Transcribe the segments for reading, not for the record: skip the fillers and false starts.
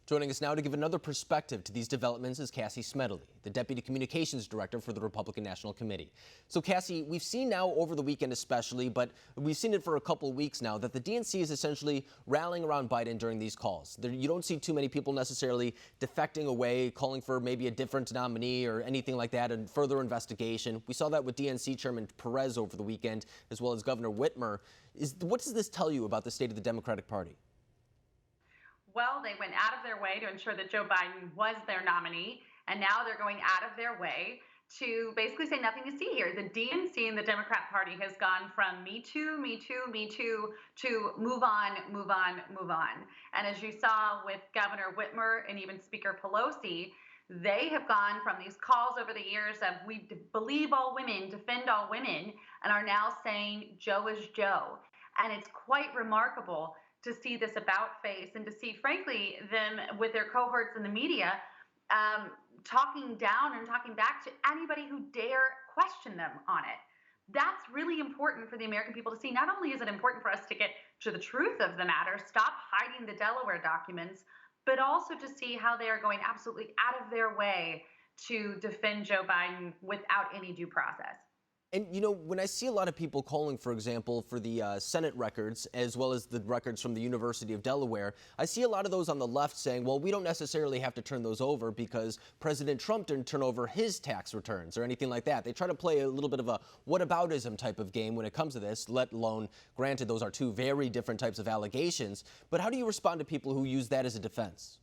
Joining us now to give another perspective to these developments is Cassie Smedile, the Deputy Communications Director for the Republican National Committee. So, Cassie, we've seen now over the weekend especially, but we've seen it for a couple of weeks now, that the DNC is essentially rallying around Biden during these calls. You don't see too many people necessarily defecting away, calling for maybe a different nominee or anything like that, and further investigation. We saw that with DNC Chairman Perez over the weekend, as well as Governor Whitmer. What does this tell you about the state of the Democratic Party? Well, they went out of their way to ensure that Joe Biden was their nominee, and now they're going out of their way to basically say nothing to see here. The DNC and the Democrat Party has gone from me too, me too, me too, to move on, move on, move on. And as you saw with Governor Whitmer and even Speaker Pelosi, they have gone from these calls over the years of we believe all women, defend all women, and are now saying Joe is Joe. And it's quite remarkable to see this about face and to see, frankly, them with their cohorts in the media talking down and talking back to anybody who dare question them on it. That's really important for the American people to see. Not only is it important for us to get to the truth of the matter, stop hiding the Delaware documents, but also to see how they are going absolutely out of their way to defend Joe Biden without any due process. And, you know, when I see a lot of people calling, for example, for the Senate records, as well as the records from the University of Delaware, I see a lot of those on the left saying, well, we don't necessarily have to turn those over because President Trump didn't turn over his tax returns or anything like that. They try to play a little bit of a whataboutism type of game when it comes to this, let alone, granted, those are two very different types of allegations. But how do you respond to people who use that as a defense?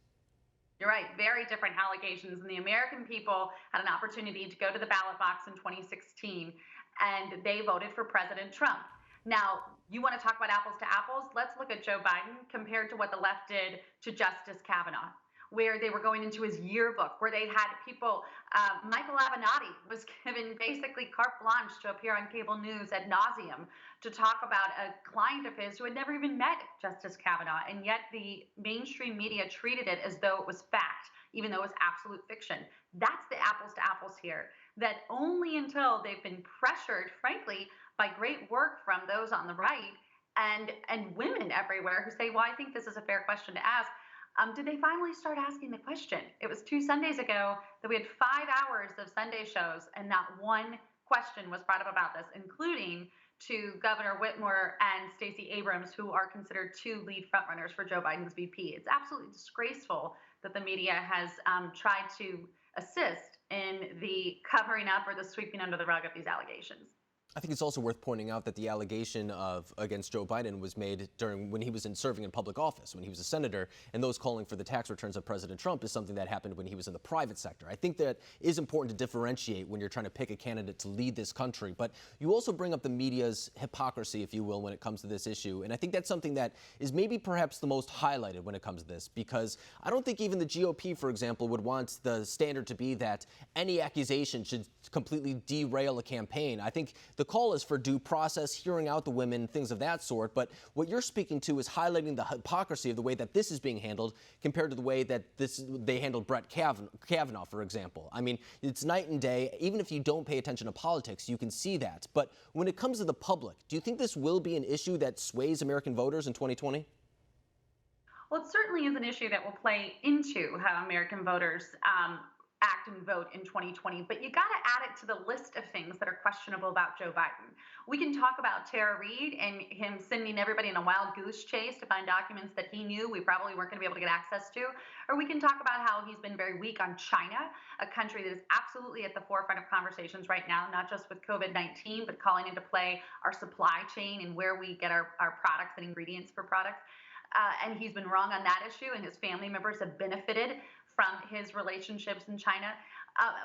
You're right, very different allegations. And the American people had an opportunity to go to the ballot box in 2016, and they voted for President Trump. Now, you want to talk about apples to apples? Let's look at Joe Biden compared to what the left did to Justice Kavanaugh, where they were going into his yearbook, where they had people, Michael Avenatti was given basically carte blanche to appear on cable news ad nauseum to talk about a client of his who had never even met Justice Kavanaugh, and yet the mainstream media treated it as though it was fact, even though it was absolute fiction. That's the apples to apples here, that only until they've been pressured, frankly, by great work from those on the right and women everywhere who say, well, I think this is a fair question to ask, did they finally start asking the question? It was 2 Sundays ago that we had 5 hours of Sunday shows, and not one question was brought up about this, including to Governor Whitmer and Stacey Abrams, who are considered 2 lead frontrunners for Joe Biden's VP. It's absolutely disgraceful that the media has tried to assist in the covering up or the sweeping under the rug of these allegations. I think it's also worth pointing out that the allegation against Joe Biden was made during when he was serving in public office, when he was a senator, and those calling for the tax returns of President Trump is something that happened when he was in the private sector. I think that is important to differentiate when you're trying to pick a candidate to lead this country. But you also bring up the media's hypocrisy, if you will, when it comes to this issue. And I think that's something that is maybe perhaps the most highlighted when it comes to this, because I don't think even the GOP, for example, would want the standard to be that any accusation should completely derail a campaign. I think the call is for due process, hearing out the women, things of that sort. But what you're speaking to is highlighting the hypocrisy of the way that this is being handled compared to the way that they handled Brett Kavanaugh, for example. I mean, it's night and day. Even if you don't pay attention to politics, you can see that. But when it comes to the public, do you think this will be an issue that sways American voters in 2020? Well, it certainly is an issue that will play into how American voters act and vote in 2020, but you got to add it to the list of things that are questionable about Joe Biden. We can talk about Tara Reade and him sending everybody in a wild goose chase to find documents that he knew we probably weren't going to be able to get access to, or we can talk about how he's been very weak on China, a country that is absolutely at the forefront of conversations right now, not just with COVID-19, but calling into play our supply chain and where we get our products and ingredients for products. And he's been wrong on that issue, and his family members have benefited from his relationships in China.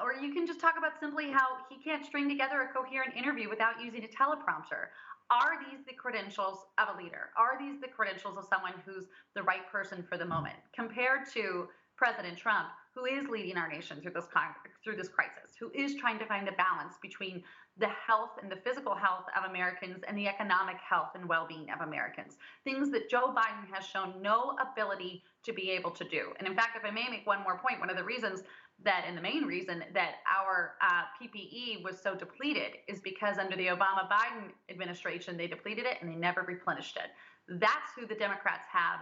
Or you can just talk about simply how he can't string together a coherent interview without using a teleprompter. Are these the credentials of a leader? Are these the credentials of someone who's the right person for the moment? Compared to President Trump, who is leading our nation through this crisis, who is trying to find a balance between the health and the physical health of Americans and the economic health and well-being of Americans, things that Joe Biden has shown no ability to be able to do. And in fact, if I may make one more point, one of the reasons that, and the main reason that our PPE was so depleted is because under the Obama-Biden administration, they depleted it and they never replenished it. That's who the Democrats have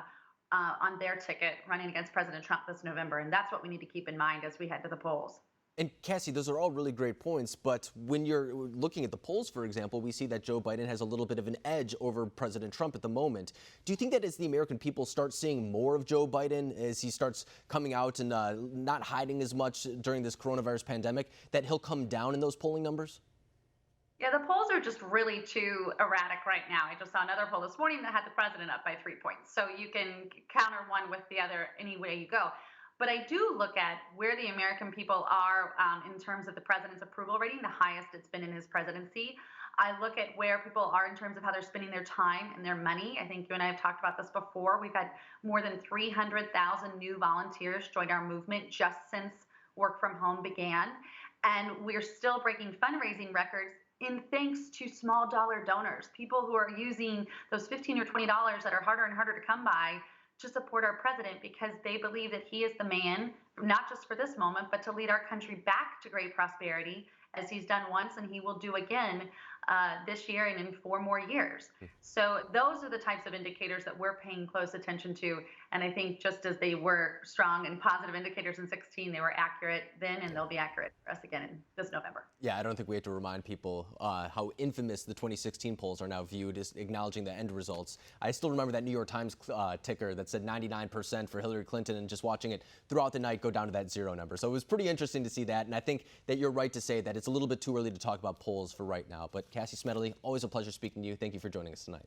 on their ticket running against President Trump this November. And that's what we need to keep in mind as we head to the polls. And Cassie, those are all really great points, but when you're looking at the polls, for example, we see that Joe Biden has a little bit of an edge over President Trump at the moment. Do you think that as the American people start seeing more of Joe Biden, as he starts coming out and not hiding as much during this coronavirus pandemic, that he'll come down in those polling numbers? Yeah, the polls are just really too erratic right now. I just saw another poll this morning that had the president up by 3 points. So you can counter one with the other any way you go. But I do look at where the American people are in terms of the president's approval rating, the highest it's been in his presidency. I look at where people are in terms of how they're spending their time and their money. I think you and I have talked about this before. We've had more than 300,000 new volunteers join our movement just since work from home began. And we're still breaking fundraising records in thanks to small dollar donors, people who are using those $15 or $20 that are harder and harder to come by to support our president because they believe that he is the man, not just for this moment, but to lead our country back to great prosperity, as he's done once and he will do again this year and in 4 more years. So those are the types of indicators that we're paying close attention to. And I think just as they were strong and positive indicators in 16, they were accurate then, and they'll be accurate for us again in this November. Yeah, I don't think we have to remind people how infamous the 2016 polls are now viewed as acknowledging the end results. I still remember that New York Times ticker that said 99% for Hillary Clinton, and just watching it throughout the night go down to that 0 number. So it was pretty interesting to see that. And I think that you're right to say that it's a little bit too early to talk about polls for right now. But Cassie Smedile, always a pleasure speaking to you. Thank you for joining us tonight.